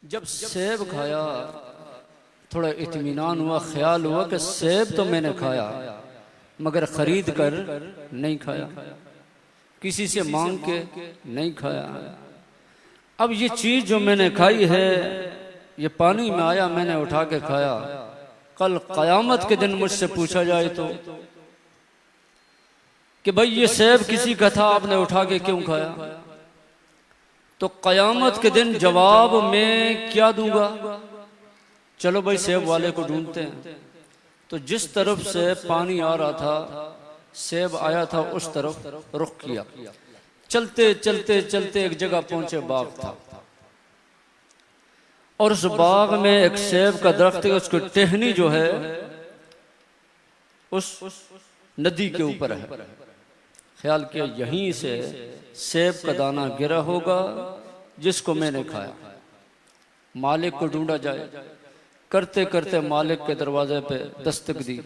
जब सेब खाया थोड़ा इत्मीनान हुआ, ख्याल हुआ कि सेब तो मैंने खाया मगर खरीद कर नहीं खाया, किसी से मांग के नहीं खाया। अब ये चीज जो मैंने खाई है ये पानी में आया, मैंने उठा के खाया। कल कयामत के दिन मुझसे पूछा जाए तो कि भाई ये सेब किसी का था, आपने उठा के क्यों खाया, तो कयामत के दिन जवाब मैं क्या दूंगा? चलो भाई सेब वाले को ढूंढते हैं। तो जिस तरफ से पानी आ रहा था, सेब आया था, उस तरफ रुख किया। चलते चलते चलते एक जगह पहुंचे, बाग था और उस बाग में एक सेब का दरख्त है, उसकी टहनी जो है उस नदी के ऊपर है। ख्याल किया यहीं से सेब का दाना गिरा होगा जिसको मैंने खाया। मालिक को ढूंढा जाए। करते करते मालिक के दरवाजे पे दस्तक दी।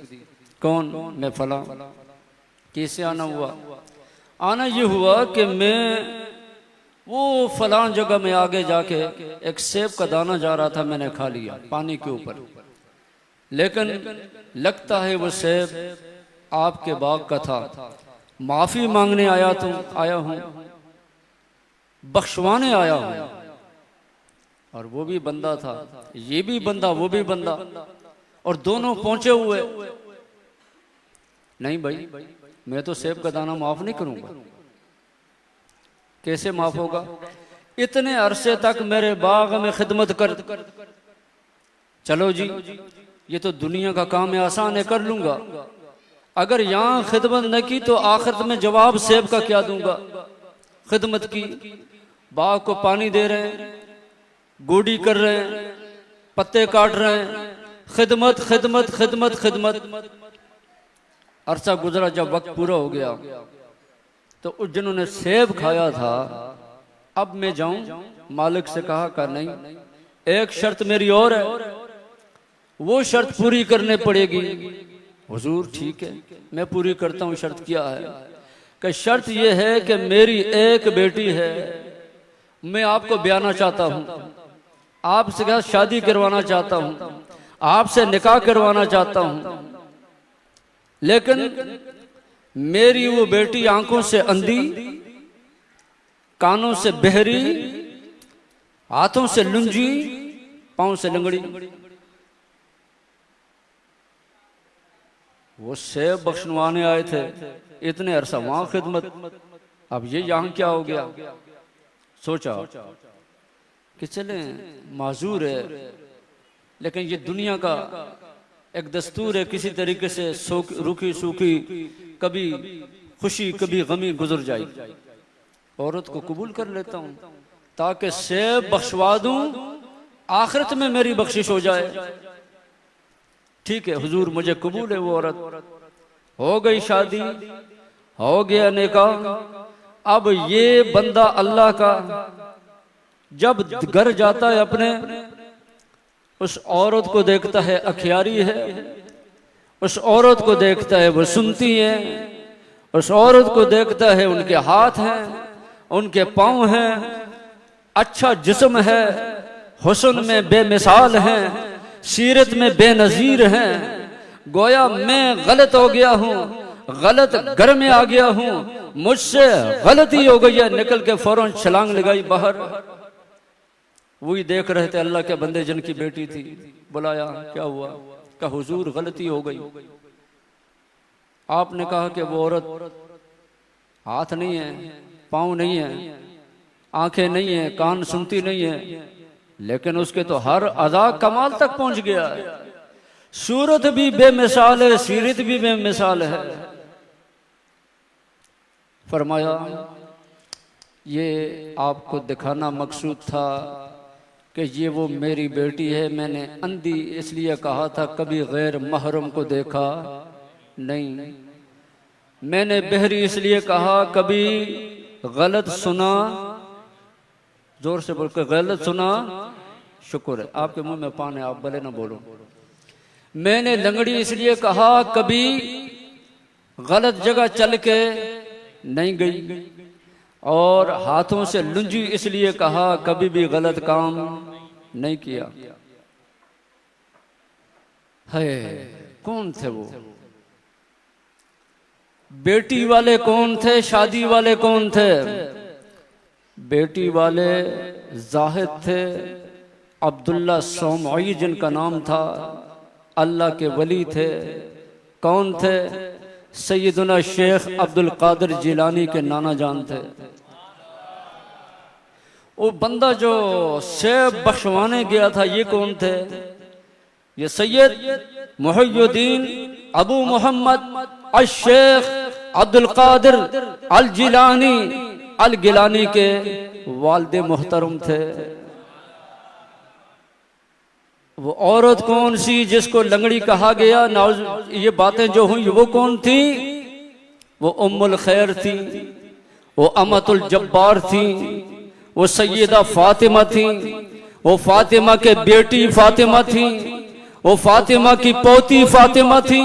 कौन? मैं फला। कैसे आना हुआ? आना ये हुआ कि मैं वो फलां जगह में आगे जाके एक सेब का दाना जा रहा था, मैंने खा लिया पानी के ऊपर, लेकिन लगता है वो सेब आपके बाग का था। माफी मांगने आया हूं, बख्शवाने आया हूं। और वो भी बंदा था, ये भी बंदा, वो भी बंदा, और दोनों पहुंचे हुए। नहीं भाई, मैं तो सेब का दाना माफ नहीं करूंगा। कैसे माफ होगा? इतने अरसे तक मेरे बाग में खिदमत कर, चलो जी ये तो दुनिया का काम है, आसान है, कर लूंगा। अगर यहां खिदमत न की तो आखिरत में जवाब सेब का क्या दूंगा? खिदमत की, बाग को पानी दे रहे हैं, गोडी कर रहे हैं, पत्ते काट रहे हैं, खिदमत खिदमत खिदमत खिदमत। अरसा गुजरा, जब वक्त पूरा हो गया तो उस जिन्होंने सेब खाया था, अब मैं जाऊं? मालिक से कहा कर नहीं, एक शर्त मेरी और है, वो शर्त पूरी करने पड़ेगी। हुजूर ठीक है, मैं पूरी करता हूं। शर्त क्या है? कि शर्त यह है कि मेरी एक बेटी है, मैं आपको ब्याना चाहता हूं, आपसे क्या शादी करवाना चाहता हूं, आपसे निकाह करवाना चाहता हूं, लेकिन मेरी वो बेटी आंखों से अंधी, कानों से बहरी, हाथों से लुंजी, पांव से लंगड़ी। वो सेब बख्शवाने आए थे, इतने अरसा वहां खिदमत, अब ये यहां क्या हो गया? सोचा कि चले माजूर है, लेकिन ये दुनिया का एक दस्तूर है, किसी तरीके से रूखी सूखी, कभी खुशी कभी गमी गुजर जाए। औरत को कबूल कर लेता हूं ताकि सेब बख्शवा दूं, आखिरत में मेरी बख्शिश हो जाए। ठीक है हुजूर, मुझे कबूल है। वो औरत, हो गई शादी, हो गया निकाह। अब ये बंदा अल्लाह का जब घर जाता है अपने, उस औरत को देखता है अखियारी है, उस औरत को देखता है वो सुनती है, उस औरत को देखता है उनके हाथ हैं, उनके पांव हैं, अच्छा जिस्म है, हुस्न में बेमिसाल हैं, सीरत में बेनजीर हैं। गोया मैं गलत हो गया हूँ, गलत घर में आ गया हूँ, मुझसे गलती हो गई है। निकल के फौरन छलांग लगाई बाहर। वही देख रहे थे अल्लाह के बंदे जिनकी बेटी थी। बुलाया, क्या हुआ? कहा हुजूर गलती हो गई। आपने कहा कि वो औरत हाथ नहीं है, पांव नहीं है, आंखें नहीं है, कान सुनती नहीं है, लेकिन उसके तो हर अदा कमाल तक पहुंच गया है। सूरत भी बेमिसाल है, सीरत भी बेमिसाल है। फरमाया ये आपको दिखाना मकसूद था कि ये वो मेरी बेटी है। मैंने अंधी इसलिए कहा था, कभी गैर महरम को देखा नहीं। मैंने बहरी इसलिए कहा, कभी गलत सुना, जोर से बोलकर गलत सुना। शुक्र है आपके मुंह में पान है, आप भले ना बोलो। मैंने लंगड़ी इसलिए कहा, कभी गलत जगह चल के नहीं गई। और हाथों से लुंजी इसलिए कहा, कभी भी गलत काम नहीं किया। है कौन थे वो? बेटी वाले कौन थे, शादी वाले कौन थे? बेटी वाले जाहिद थे, अब्दुल्ला सोमई जिनका नाम था, अल्लाह के वली थे। कौन थे? सैयदना शेख अब्दुल कादिर जिलानी के नाना जान थे। वो बंदा जो सेब बख्शवाने गया था, ये कौन थे? ये सैयद मुहियुद्दीन अबू मोहम्मद अल शेख अब्दुल कादिर अल जिलानी अल गिलानी के वालिद मोहतरम थे। वो औरत कौन सी जिसको लंगड़ी कहा गया? ये बातें जो हुई वो कौन थी? वो उम्मुल खैर थी, वो अमतुल जब्बार थी, वो सैयदा फातिमा थी, वो फातिमा के बेटी फातिमा थी, वो फातिमा की पोती फातिमा थी,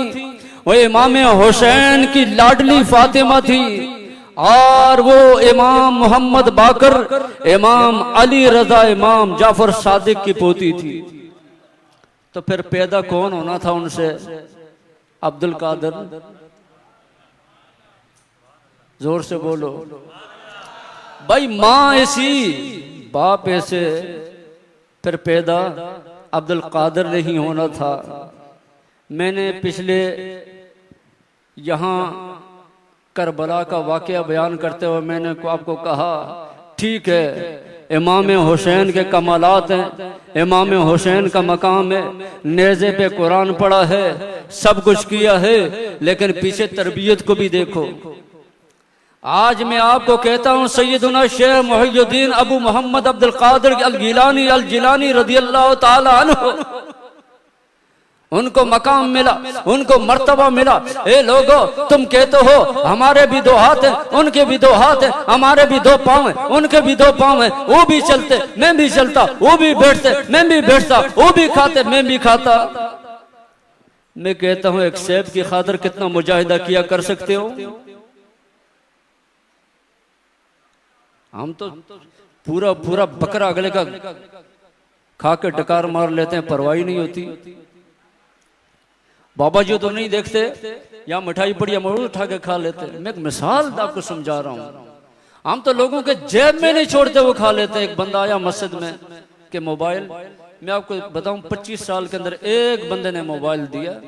वो इमाम हुसैन की लाडली फातिमा थी, और वो इमाम मोहम्मद बाकर, इमाम अली रजा, इमाम जाफर सादिक की पोती थी। तो फिर पैदा कौन होना था उनसे? अब्दुल कादिर। जोर से बोलो भाई। माँ ऐसी, बाप ऐसे, फिर पैदा अब्दुल कादिर नहीं होना था। मैंने पिछले यहाँ करबला का वाकया बयान करते हुए मैंने आपको कहा, ठीक है इमाम हुसैन के कमालात हैं, इमाम हुसैन का मकाम है, नेज़े पे कुरान पढ़ा है, सब कुछ किया है, लेकिन पीछे तरबियत को भी देखो। आज मैं आपको कहता हूँ सैयदना शेख मुहियुद्दीन अबू मोहम्मद अब्दुल कादिर अल गिलानी अल जिलानी रज़ियल्लाहु ताला अन्हु, उनको मकाम मिला, उनको मर्तबा मिला। ए लोगो, तुम कहते हो हमारे भी दो हाथ हैं, उनके भी दो हाथ हैं, हमारे भी दो पाँव हैं, उनके भी दो पाँव हैं, वो भी चलते मैं भी चलता, वो भी बैठते मैं भी बैठता, वो भी खाते मैं भी खाता। मैं कहता हूं एक सेब की खातिर कितना मुजाहिदा किया कर सकते हो? हम तो पूरा पूरा बकरा अगले का खा के डकार मार लेते हैं, परवाही नहीं होती। बाबा जी तो नहीं देखते, या मिठाई पड़ी या मोड़ उठा के खा लेते। मैं एक मिसाल आपको समझा रहा हूँ। हम तो लोगों के जेब में नहीं छोड़ते, वो खा लेते। एक बंदा आया मस्जिद में के मोबाइल, मैं आपको बताऊं 25 साल के अंदर एक बंदे ने मोबाइल दिया,